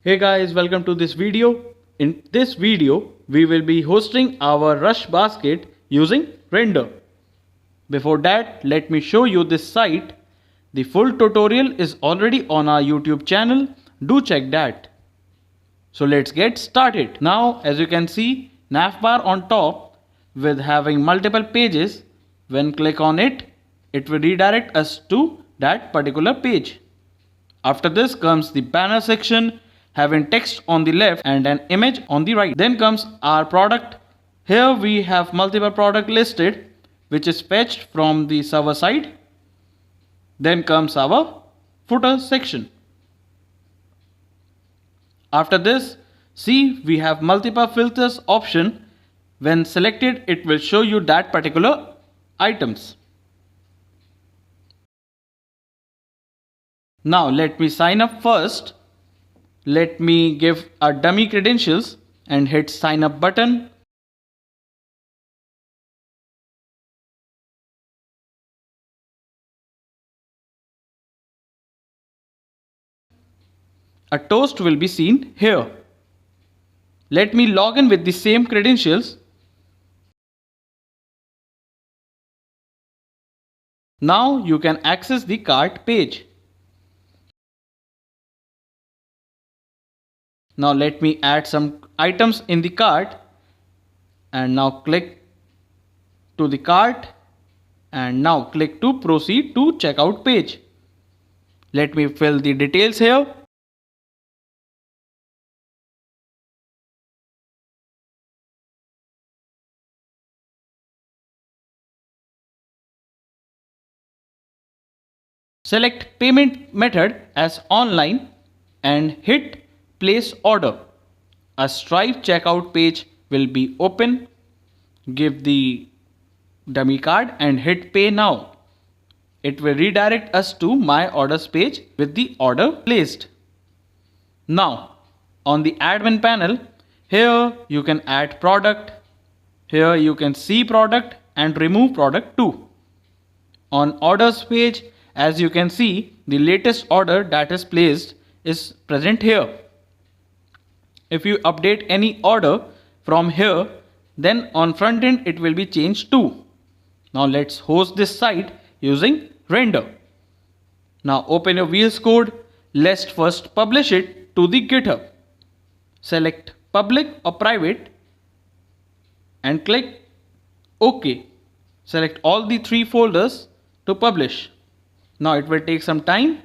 Hey guys, welcome to this video. In this video, we will be hosting our RushBasket using Render. Before that, let me show you this site. The full tutorial is already on our YouTube channel. Do check that. So let's get started. Now, as you can see, navbar on top with having multiple pages. When click on it, it will redirect us to that particular page. After this comes the banner section having text on the left and an image on the right. Then comes our product. Here we have multiple product listed which is fetched from the server side. Then comes our footer section. After this, see we have multiple filters option. When selected, it will show you that particular items. Now let me sign up first. Let me give a dummy credentials and hit sign up button. A toast will be seen here. Let me log in with the same credentials. Now you can access the cart page. Now let me add some items in the cart and now click to the cart and now click to proceed to checkout page. Let me fill the details here. Select payment method as online and hit place order. A Stripe checkout page will be open. Give the dummy card and hit pay now. It will redirect us to my orders page with the order placed. Now on the admin panel, here you can add product. Here you can see product and remove product too. On orders page, as you can see, the latest order that is placed is present here. If you update any order from here, then on front end it will be changed too. Now let's host this site using Render. Now open your VS Code. Let's first publish it to the GitHub. Select public or private and click OK. Select all the 3 folders to publish. Now it will take some time.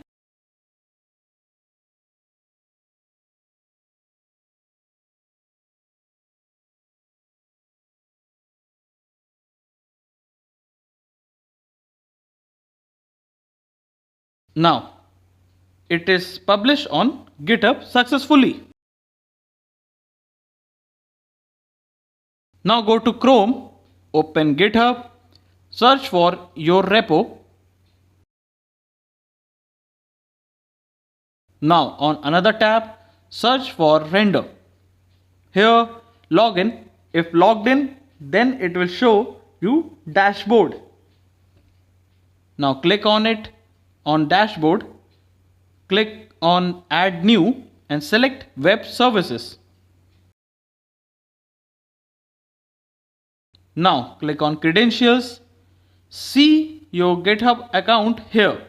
Now it is published on GitHub successfully. Now go to Chrome, open GitHub, search for your repo. Now on another tab, search for Render. Here log in. If logged in, then it will show you dashboard. Now click on it. On dashboard, click on add new and select web services. Now click on credentials. See your GitHub account here.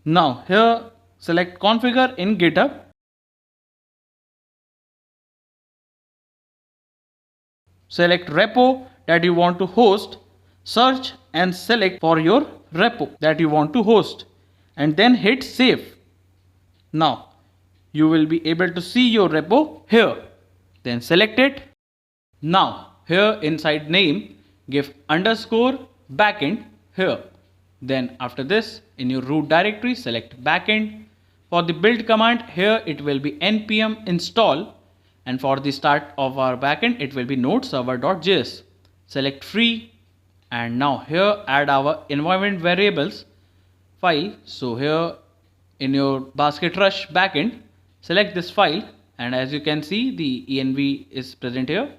Now here select configure in GitHub. Select repo that you want to host. Search and select for your repo that you want to host and then hit save. Now you will be able to see your repo here. Then select it. Now here inside name give underscore backend here. Then after this in your root directory select backend. For the build command here it will be npm install and for the start of our backend it will be node server.js. Select free. And now here add our environment variables file. So here in your basket rush backend, select this file and as you can see the env is present here.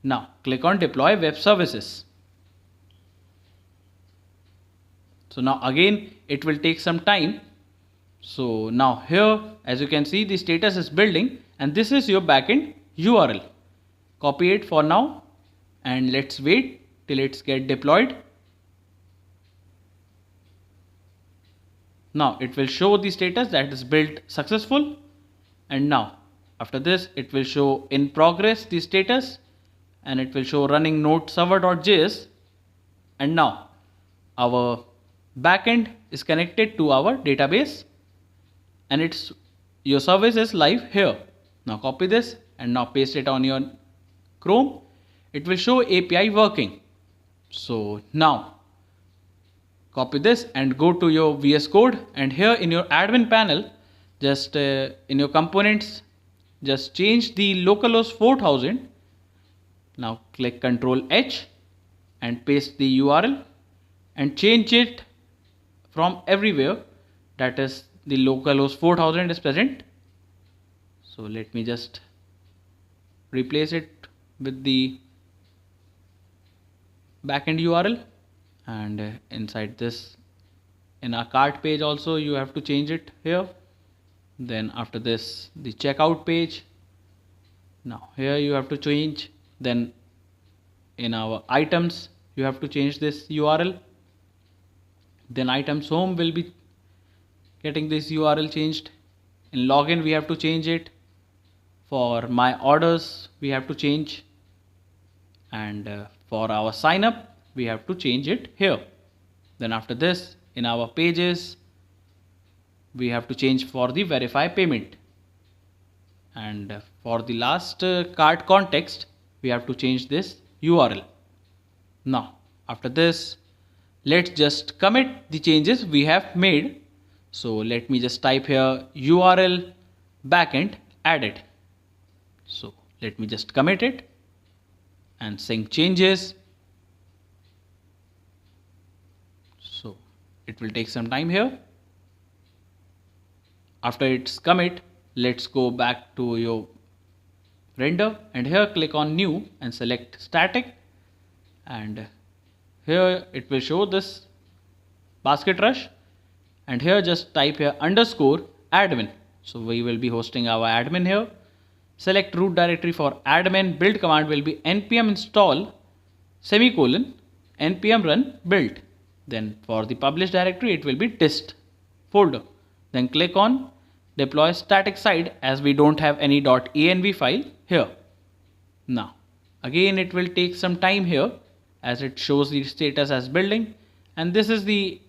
Now click on deploy web services. So now again it will take some time. So now here, as you can see, the status is building and this is your backend URL. Copy it for now and let's wait till it's get deployed. Now it will show the status that is built successful, and now after this it will show in progress the status, and it will show running node server.js, and now our backend is connected to our database and your service is live here. Now copy this and now paste it on your Chrome. It will show API working. So now copy this and go to your VS Code, and here in your admin panel, just in your components, just change the localhost 4000. Now click Ctrl H and paste the URL and change it from everywhere, that is the localhost 4000 is present. So let me just replace it with the backend URL, and inside this, in our cart page also you have to change it here. Then after this, the checkout page, now here you have to change. Then in our items you have to change this URL. Then items home will be getting this URL changed. In login we have to change it. For my orders we have to change, and for our sign up we have to change it here. Then after this, in our pages we have to change for the verify payment, and for the last cart context we have to change this URL. Now after this, let's just commit the changes we have made. So let me just type here URL backend added. So let me just commit it and sync changes. So it will take some time here. After it's commit, let's go back to your render, and here click on new and select static, and here it will show this basket rush, and here just type here underscore admin. So we will be hosting our admin here. Select root directory for admin. Build command will be npm install semicolon npm run build. Then for the publish directory it will be dist folder. Then click on deploy static site, as we don't have any .env file here. Now again it will take some time here, as it shows the status as building, and this is the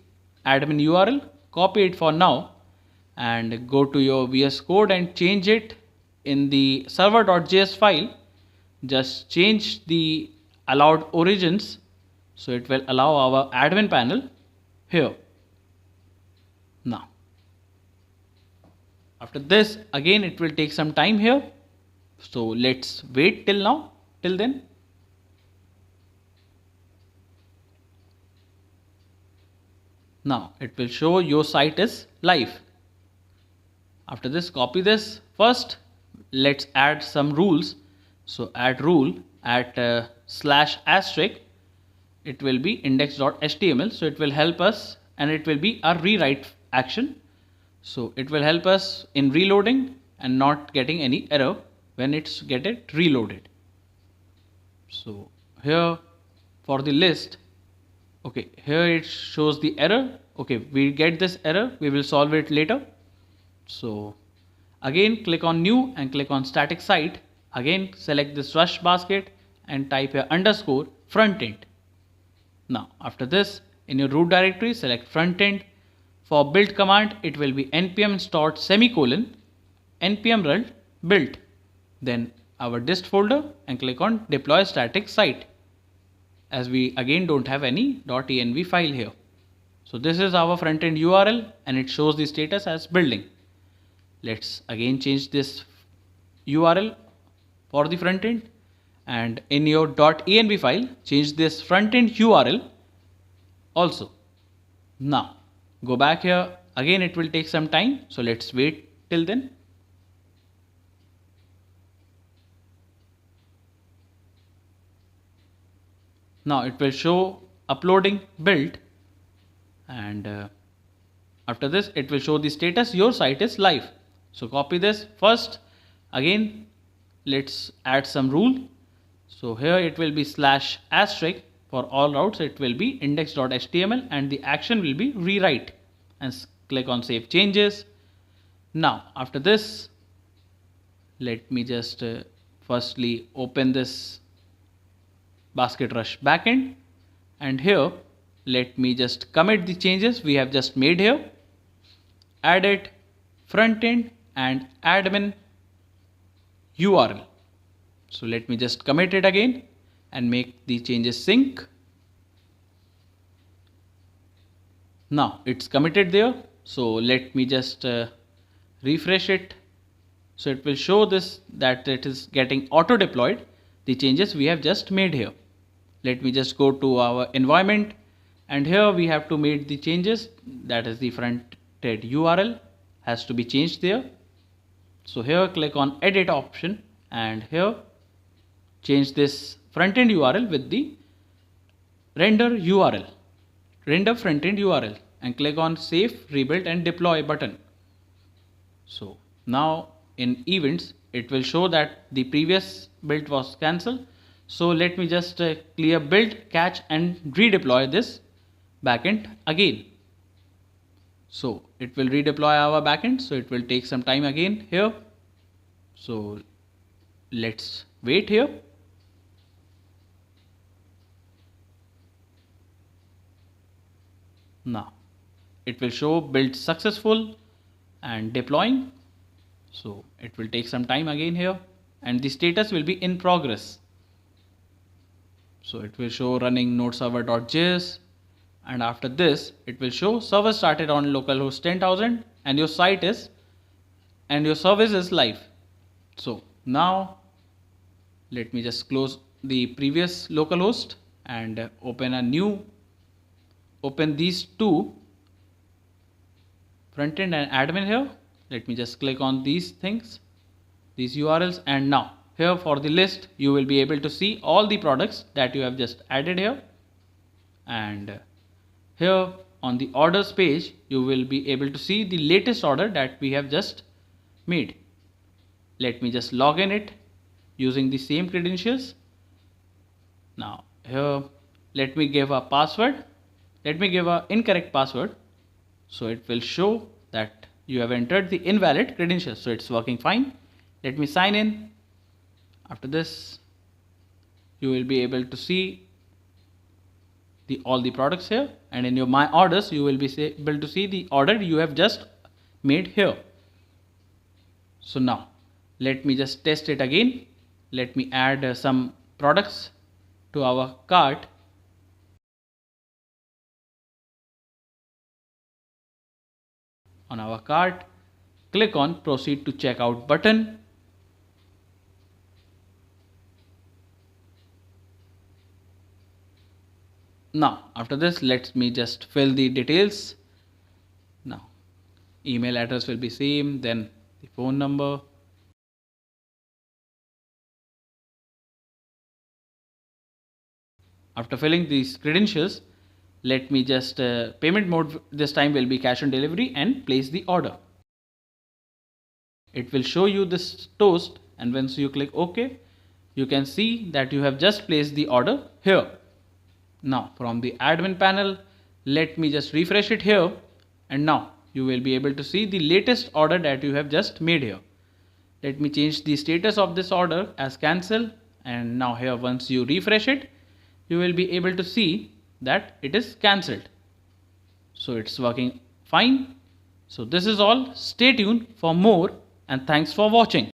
admin URL. Copy it for now and go to your VS Code and change it in the server.js file. Just change the allowed origins, so it will allow our admin panel here. Now after this, again it will take some time here, so let's wait till then. Now it will show your site is live. After this, copy this. First let's add some rules. So add rule at /*, it will be index.html. So it will help us, and it will be a rewrite action. So it will help us in reloading and not getting any error when it's get it reloaded. So here for the list, okay, here it shows the error. Okay, we get this error, we will solve it later. So again click on new and click on static site. Again select this RushBasket and type here underscore frontend. Now after this, in your root directory select frontend. For build command it will be npm install semicolon npm run build. Then our dist folder and click on deploy static site, as we again don't have any .env file here. So this is our front-end URL and it shows the status as building. Let's again change this URL for the front end, and in your .env file change this front-end URL also. Now go back here. Again it will take some time, so let's wait till then. Now it will show uploading build, and After this, it will show the status your site is live. So copy this first. Again, let's add some rule. So here it will be /* for all routes. It will be index.html and the action will be rewrite, and click on save changes. Now after this, let me just firstly open this basket rush backend, and here let me just commit the changes we have just made here. Edit, frontend and admin URL. So let me just commit it again and make the changes sync. Now it's committed there. So let me just refresh it. So it will show this that it is getting auto deployed, the changes we have just made here. Let me just go to our environment, and here we have to make the changes. That is the frontend URL has to be changed there. So here click on edit option, and here change this frontend URL with the render URL, render frontend URL, and click on save, rebuild and deploy button. So now in events, it will show that the previous build was cancelled. So let me just clear build, catch and redeploy this backend again. So it will redeploy our backend. So it will take some time again here. So let's wait here. Now it will show build successful and deploying. So it will take some time again here, and the status will be in progress. So it will show running node server.js, and after this it will show server started on localhost 10,000 and your site is and your service is live. So now let me just close the previous localhost and open these two, frontend and admin here. Let me just click on these things, these URLs, and now here for the list you will be able to see all the products that you have just added here, and here on the orders page you will be able to see the latest order that we have just made. Let me just log in it using the same credentials. Now here let me give a password. Let me give an incorrect password. So it will show that you have entered the invalid credentials. So it's working fine. Let me sign in. After this, you will be able to see all the products here, and in your my orders you will be able to see the order you have just made here. So now let me just test it again. Let me add some products to our cart. On our cart, click on proceed to checkout button. Now after this, let me just fill the details. Now email address will be same, then the phone number. After filling these credentials, let me just payment mode this time will be cash on delivery, and place the order. It will show you this toast, and once you click OK, you can see that you have just placed the order here. Now from the admin panel, let me just refresh it here, and now you will be able to see the latest order that you have just made here. Let me change the status of this order as cancel, and now here once you refresh it, you will be able to see that it is cancelled. So it's working fine. So this is all. Stay tuned for more, and thanks for watching.